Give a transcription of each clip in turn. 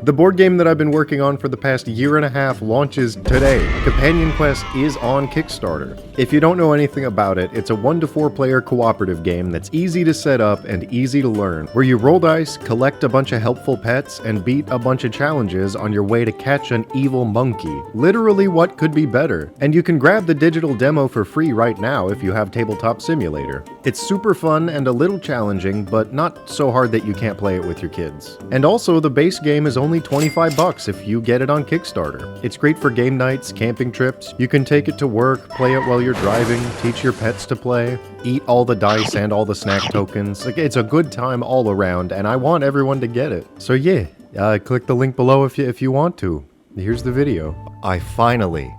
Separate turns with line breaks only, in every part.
The board game that I've been working on for the past year and a half launches today. Companion Quest is on Kickstarter. If you don't know anything about it, it's a 1 to 4 player cooperative game that's easy to set up and easy to learn, where you roll dice, collect a bunch of helpful pets, and beat a bunch of challenges on your way to catch an evil monkey. Literally, what could be better? And you can grab the digital demo for free right now if you have Tabletop Simulator. It's super fun and a little challenging, but not so hard that you can't play it with your kids. And also, the base game is only $25 if you get it on Kickstarter. It's great for game nights, camping trips. You can take it to work, play it while you're driving, teach your pets to play, eat all the dice and all the snack tokens. Like, it's a good time all around, and I want everyone to get it. So yeah, click the link below if you want to. Here's the video. I finally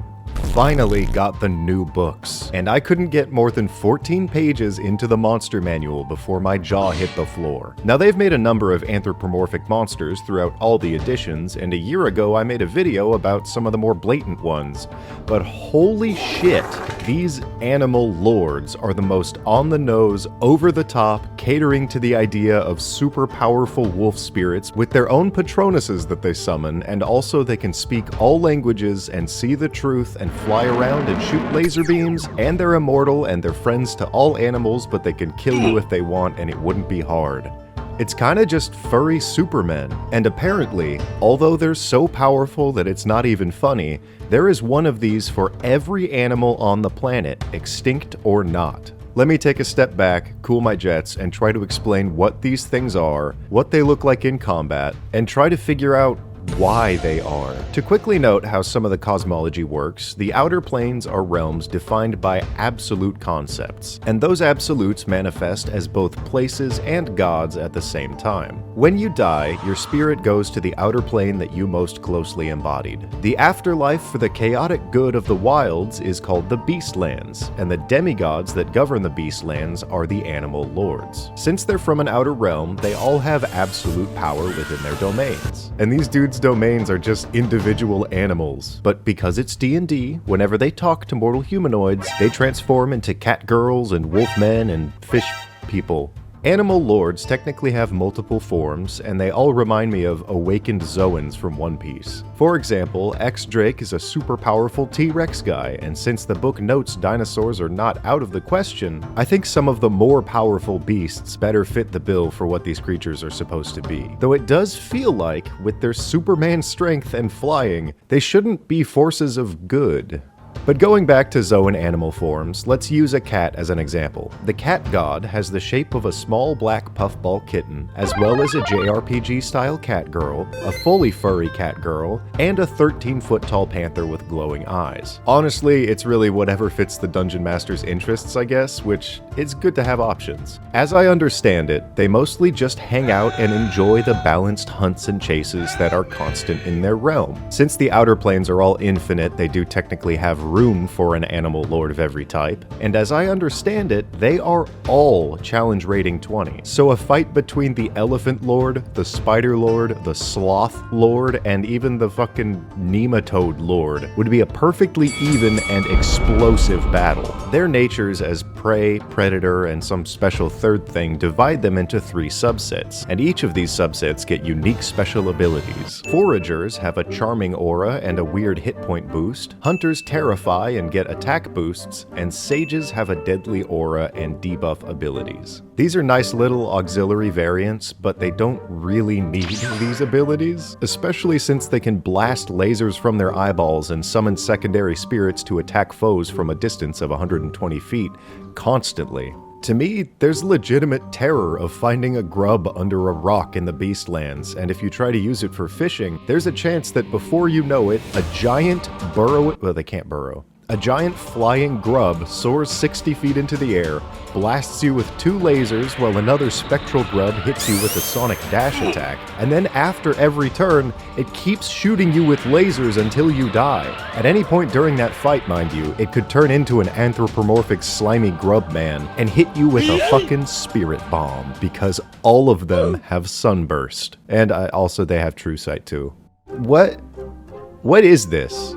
got the new books, and I couldn't get more than 14 pages into the monster manual before my jaw hit the floor. Now, they've made a number of anthropomorphic monsters throughout all the editions, and a year ago I made a video about some of the more blatant ones, but holy shit, these animal lords are the most on-the-nose, over-the-top, catering to the idea of super powerful wolf spirits with their own patronuses that they summon, and also they can speak all languages and see the truth and fly around and shoot laser beams, and they're immortal and they're friends to all animals, but they can kill you if they want and it wouldn't be hard. It's kinda just furry supermen, and apparently, although they're so powerful that it's not even funny, there is one of these for every animal on the planet, extinct or not. Let me take a step back, cool my jets, and try to explain what these things are, what they look like in combat, and try to figure out why they are. To quickly note how some of the cosmology works, the outer planes are realms defined by absolute concepts, and those absolutes manifest as both places and gods at the same time. When you die, your spirit goes to the outer plane that you most closely embodied. The afterlife for the chaotic good of the wilds is called the Beastlands, and the demigods that govern the Beastlands are the animal lords. Since they're from an outer realm, they all have absolute power within their domains. And these dudes' domains are just individual animals. But because it's D&D, whenever they talk to mortal humanoids, they transform into cat girls and wolf men and fish people. Animal lords technically have multiple forms, and they all remind me of awakened Zoans from One Piece. For example, X-Drake is a super powerful T-Rex guy, and since the book notes dinosaurs are not out of the question, I think some of the more powerful beasts better fit the bill for what these creatures are supposed to be. Though it does feel like, with their Superman strength and flying, they shouldn't be forces of good. But going back to Zoan animal forms, let's use a cat as an example. The cat god has the shape of a small black puffball kitten, as well as a JRPG-style cat girl, a fully furry cat girl, and a 13-foot-tall panther with glowing eyes. Honestly, it's really whatever fits the Dungeon Master's interests, I guess, which is good to have options. As I understand it, they mostly just hang out and enjoy the balanced hunts and chases that are constant in their realm. Since the outer planes are all infinite, they do technically have room for an animal lord of every type, and as I understand it, they are all challenge rating 20. So a fight between the elephant lord, the spider lord, the sloth lord, and even the fucking nematode lord would be a perfectly even and explosive battle. Their natures as prey, predator, and some special third thing divide them into 3 subsets, and each of these subsets get unique special abilities. Foragers have a charming aura and a weird hit point boost, hunters terrify and get attack boosts, and sages have a deadly aura and debuff abilities. These are nice little auxiliary variants, but they don't really need these abilities, especially since they can blast lasers from their eyeballs and summon secondary spirits to attack foes from a distance of 120 feet constantly. To me, there's legitimate terror of finding a grub under a rock in the Beastlands, and if you try to use it for fishing, there's a chance that before you know it, a giant they can't burrow. A giant flying grub soars 60 feet into the air, blasts you with 2 lasers while another spectral grub hits you with a sonic dash attack, and then after every turn, it keeps shooting you with lasers until you die. At any point during that fight, mind you, it could turn into an anthropomorphic slimy grub man and hit you with a fucking spirit bomb, because all of them have sunburst. And also they have true sight too. What is this?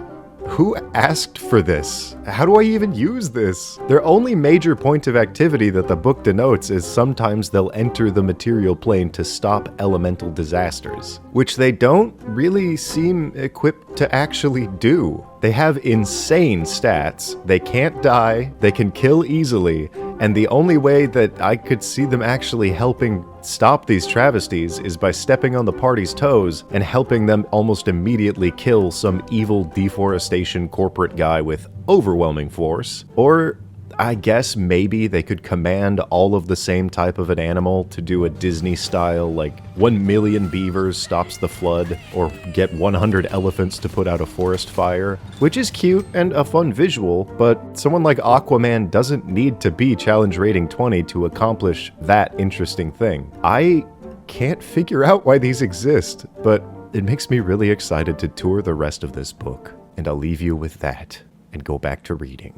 who asked for this? How do I even use this? Their only major point of activity that the book denotes is sometimes they'll enter the material plane to stop elemental disasters, which they don't really seem equipped to actually do. They have insane stats, they can't die, they can kill easily, and the only way that I could see them actually helping stop these travesties is by stepping on the party's toes and helping them almost immediately kill some evil deforestation corporate guy with overwhelming force. Or I guess maybe they could command all of the same type of an animal to do a Disney style, like 1 million beavers stops the flood, or get 100 elephants to put out a forest fire, which is cute and a fun visual, but someone like Aquaman doesn't need to be challenge rating 20 to accomplish that interesting thing. I can't figure out why these exist, but it makes me really excited to tour the rest of this book, and I'll leave you with that and go back to reading.